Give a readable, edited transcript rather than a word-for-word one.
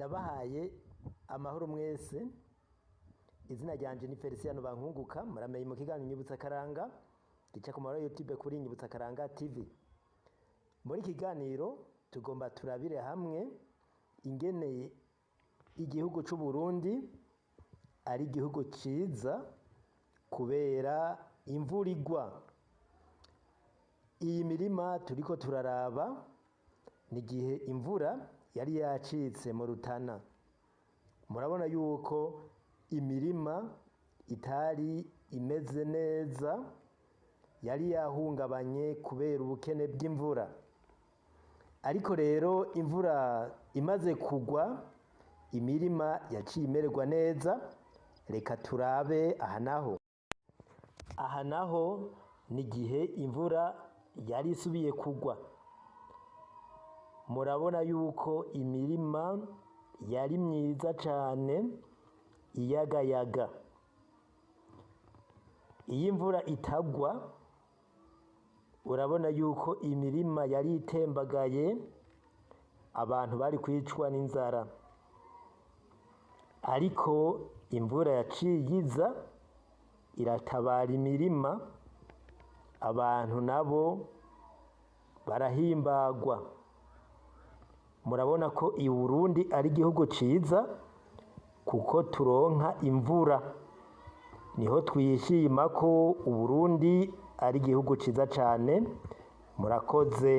Ndabahaye amahoro mwese. Izina ryanje ni Feliciano Bankunguka, muramenye mu kiganiro Nyibutsa Karanga gica ku mara YouTube kuri Nyibutsa Karanga TV. Muri kiganiro tugomba turabire hamwe ingene igihugu c'u Burundi ari igihugu ciza kubera imvura igwa. Iyi mirima turiko turaraba ni gihe imvura yari yacitse mu Rutana. Murabona yuko imirima itari imeze neza, yari yahungabanye kubera ubukene bw'imvura. Ariko rero imvura imaze kugwa, imirima yaciye imererwa neza. Reka turabe aha naho ni gihe imvura yari isubiye kugwa. Murabona yuko imirima yari myiza cane, iyagayaga. Iyo imvura itagwa, urabona yuko imirima yari itembagaye, abantu bari kwicwa n'inzara. Ariko imvura yaciye iza iratabara imirima, abantu nabo barahimbagwa. Murabona ko i Burundi ari igihugu ciza kuko turonka imvura. Niho twishima ko u Burundi ari igihugu ciza cane. Murakoze.